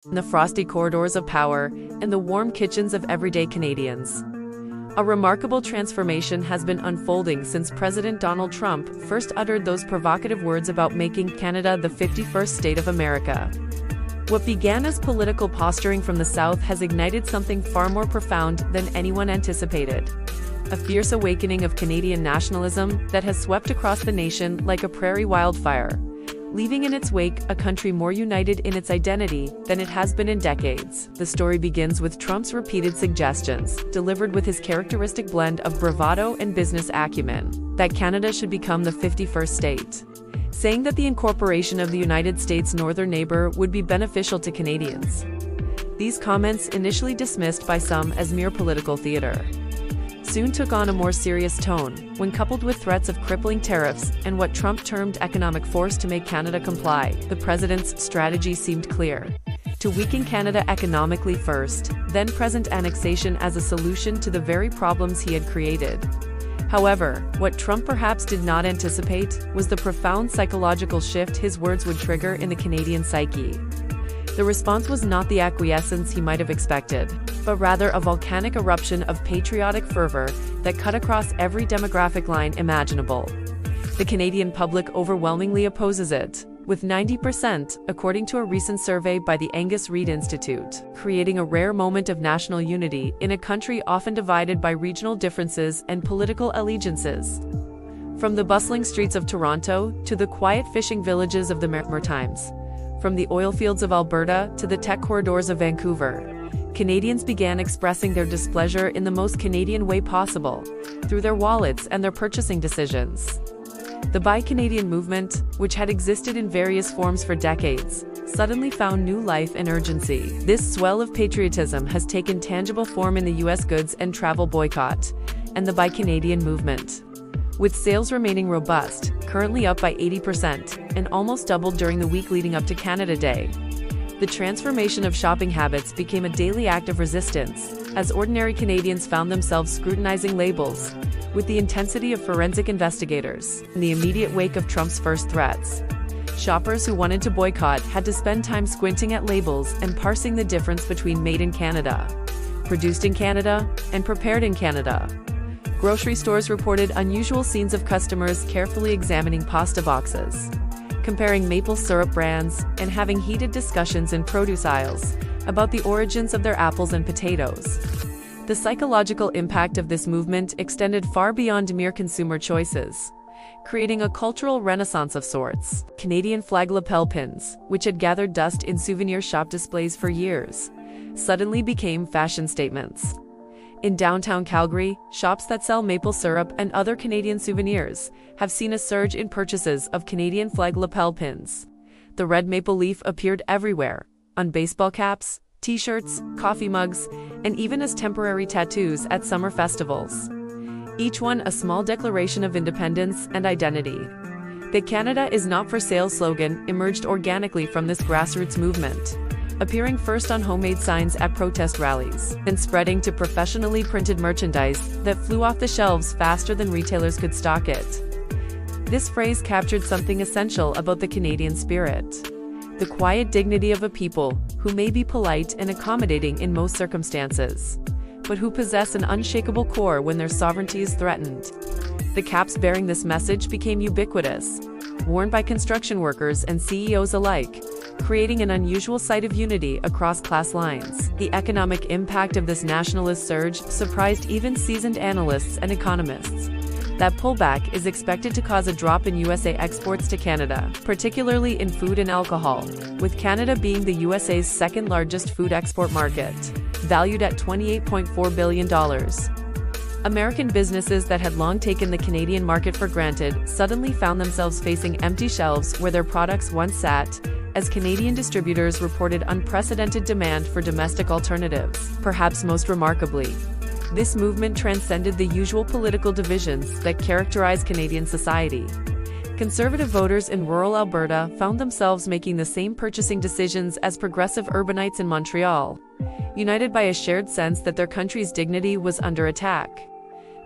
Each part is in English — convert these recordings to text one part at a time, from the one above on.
in the frosty corridors of power and the warm kitchens of everyday Canadians. A remarkable transformation has been unfolding since President Donald Trump first uttered those provocative words about making Canada the 51st state of America. What began as political posturing from the South has ignited something far more profound than anyone anticipated. A fierce awakening of Canadian nationalism that has swept across the nation like a prairie wildfire, leaving in its wake a country more united in its identity than it has been in decades. The story begins with Trump's repeated suggestions, delivered with his characteristic blend of bravado and business acumen, that Canada should become the 51st state, saying that the incorporation of the United States' northern neighbor would be beneficial to Canadians. These comments, initially dismissed by some as mere political theater, soon took on a more serious tone when coupled with threats of crippling tariffs and what Trump termed economic force to make Canada comply. The president's strategy seemed clear: to weaken Canada economically first, then present annexation as a solution to the very problems he had created. However, what Trump perhaps did not anticipate was the profound psychological shift his words would trigger in the Canadian psyche. The response was not the acquiescence he might have expected, but rather a volcanic eruption of patriotic fervor that cut across every demographic line imaginable. The Canadian public overwhelmingly opposes it, with 90%, according to a recent survey by the Angus Reid Institute, creating a rare moment of national unity in a country often divided by regional differences and political allegiances. From the bustling streets of Toronto to the quiet fishing villages of the Maritimes, from the oil fields of Alberta to the tech corridors of Vancouver, Canadians began expressing their displeasure in the most Canadian way possible, through their wallets and their purchasing decisions. The Buy Canadian movement, which had existed in various forms for decades, suddenly found new life and urgency. This swell of patriotism has taken tangible form in the U.S. goods and travel boycott, and the Buy Canadian movement, with sales remaining robust, currently up by 80%, and almost doubled during the week leading up to Canada Day. The transformation of shopping habits became a daily act of resistance, as ordinary Canadians found themselves scrutinizing labels with the intensity of forensic investigators. In the immediate wake of Trump's first threats, shoppers who wanted to boycott had to spend time squinting at labels and parsing the difference between made in Canada, produced in Canada, and prepared in Canada. Grocery stores reported unusual scenes of customers carefully examining pasta boxes, comparing maple syrup brands, and having heated discussions in produce aisles about the origins of their apples and potatoes. The psychological impact of this movement extended far beyond mere consumer choices, creating a cultural renaissance of sorts. Canadian flag lapel pins, which had gathered dust in souvenir shop displays for years, suddenly became fashion statements. In downtown Calgary, shops that sell maple syrup and other Canadian souvenirs have seen a surge in purchases of Canadian flag lapel pins. The red maple leaf appeared everywhere, on baseball caps, t-shirts, coffee mugs, and even as temporary tattoos at summer festivals. Each one a small declaration of independence and identity. The "Canada is not for sale" slogan emerged organically from this grassroots movement, appearing first on homemade signs at protest rallies, and spreading to professionally printed merchandise that flew off the shelves faster than retailers could stock it. This phrase captured something essential about the Canadian spirit: the quiet dignity of a people who may be polite and accommodating in most circumstances, but who possess an unshakable core when their sovereignty is threatened. The caps bearing this message became ubiquitous, worn by construction workers and CEOs alike, creating an unusual sight of unity across class lines. The economic impact of this nationalist surge surprised even seasoned analysts and economists. That pullback is expected to cause a drop in USA exports to Canada, particularly in food and alcohol, with Canada being the USA's second largest food export market, valued at $28.4 billion. American businesses that had long taken the Canadian market for granted suddenly found themselves facing empty shelves where their products once sat, as Canadian distributors reported unprecedented demand for domestic alternatives. Perhaps most remarkably, this movement transcended the usual political divisions that characterize Canadian society. Conservative voters in rural Alberta found themselves making the same purchasing decisions as progressive urbanites in Montreal, united by a shared sense that their country's dignity was under attack.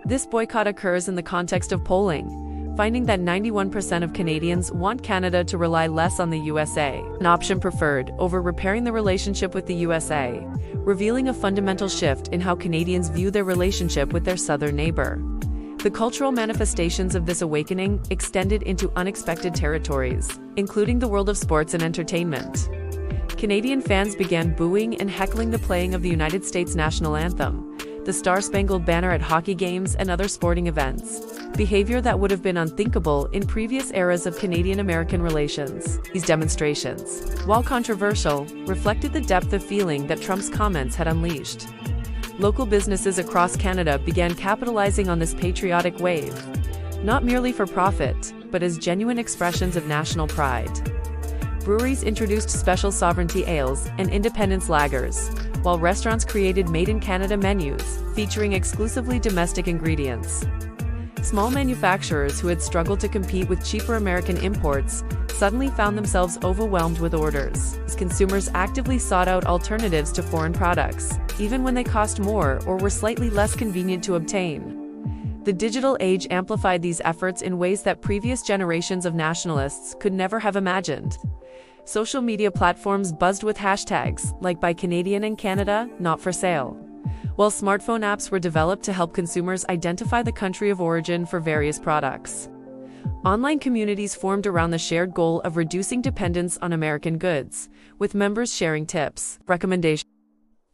This boycott occurs in the context of polling, finding that 91% of Canadians want Canada to rely less on the USA, an option preferred over repairing the relationship with the USA, revealing a fundamental shift in how Canadians view their relationship with their southern neighbor. The cultural manifestations of this awakening extended into unexpected territories, including the world of sports and entertainment. Canadian fans began booing and heckling the playing of the United States national anthem, the Star-Spangled Banner at hockey games and other sporting events, behavior that would have been unthinkable in previous eras of Canadian-American relations. These demonstrations, while controversial, reflected the depth of feeling that Trump's comments had unleashed. Local businesses across Canada began capitalizing on this patriotic wave, not merely for profit, but as genuine expressions of national pride. Breweries introduced special sovereignty ales and independence lagers, while restaurants created made-in-Canada menus, featuring exclusively domestic ingredients. Small manufacturers who had struggled to compete with cheaper American imports suddenly found themselves overwhelmed with orders, as consumers actively sought out alternatives to foreign products, even when they cost more or were slightly less convenient to obtain. The digital age amplified these efforts in ways that previous generations of nationalists could never have imagined. Social media platforms buzzed with hashtags like Buy Canadian in Canada, Not for Sale, while smartphone apps were developed to help consumers identify the country of origin for various products. Online communities formed around the shared goal of reducing dependence on American goods, with members sharing tips, recommendations,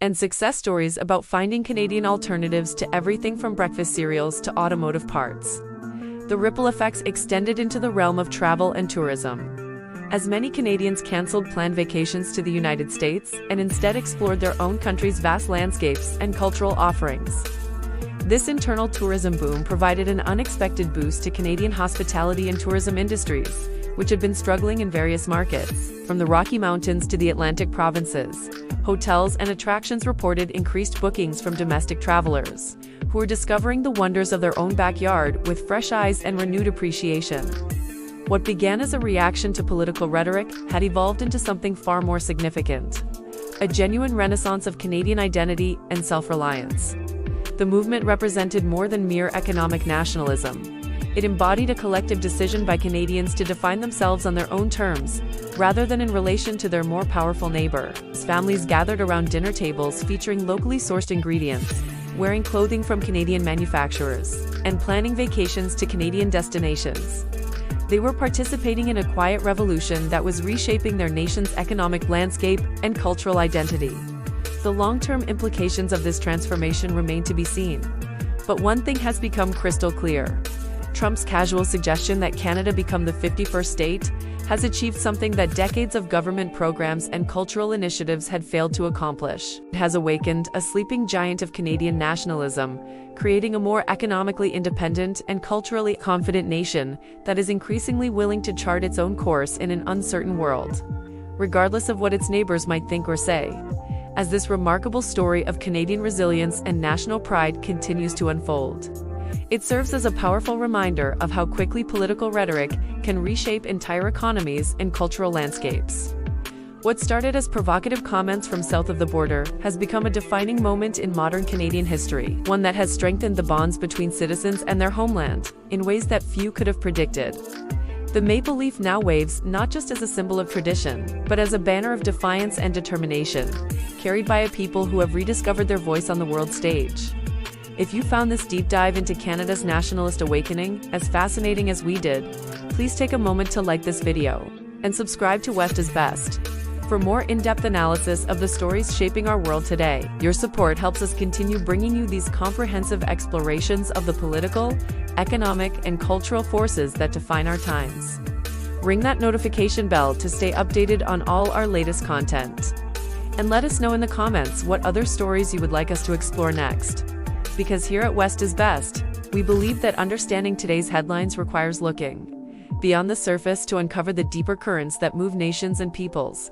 and success stories about finding Canadian alternatives to everything from breakfast cereals to automotive parts. The ripple effects extended into the realm of travel and tourism, as many Canadians canceled planned vacations to the United States and instead explored their own country's vast landscapes and cultural offerings. This internal tourism boom provided an unexpected boost to Canadian hospitality and tourism industries, which had been struggling in various markets. From the Rocky Mountains to the Atlantic provinces, hotels and attractions reported increased bookings from domestic travelers, who were discovering the wonders of their own backyard with fresh eyes and renewed appreciation. What began as a reaction to political rhetoric had evolved into something far more significant: a genuine renaissance of Canadian identity and self-reliance. The movement represented more than mere economic nationalism. It embodied a collective decision by Canadians to define themselves on their own terms, rather than in relation to their more powerful neighbor. As families gathered around dinner tables featuring locally sourced ingredients, wearing clothing from Canadian manufacturers, and planning vacations to Canadian destinations. They were participating in a quiet revolution that was reshaping their nation's economic landscape and cultural identity. The long-term implications of this transformation remain to be seen. But one thing has become crystal clear: Trump's casual suggestion that Canada become the 51st state has achieved something that decades of government programs and cultural initiatives had failed to accomplish. It has awakened a sleeping giant of Canadian nationalism, creating a more economically independent and culturally confident nation that is increasingly willing to chart its own course in an uncertain world, regardless of what its neighbors might think or say. As this remarkable story of Canadian resilience and national pride continues to unfold, it serves as a powerful reminder of how quickly political rhetoric can reshape entire economies and cultural landscapes. What started as provocative comments from south of the border has become a defining moment in modern Canadian history, one that has strengthened the bonds between citizens and their homeland in ways that few could have predicted. The maple leaf now waves not just as a symbol of tradition, but as a banner of defiance and determination, carried by a people who have rediscovered their voice on the world stage. If you found this deep dive into Canada's nationalist awakening as fascinating as we did, please take a moment to like this video and subscribe to West is Best for more in-depth analysis of the stories shaping our world today. Your support helps us continue bringing you these comprehensive explorations of the political, economic, and cultural forces that define our times. Ring that notification bell to stay updated on all our latest content. And let us know in the comments what other stories you would like us to explore next. Because here at West is Best, we believe that understanding today's headlines requires looking beyond the surface to uncover the deeper currents that move nations and peoples.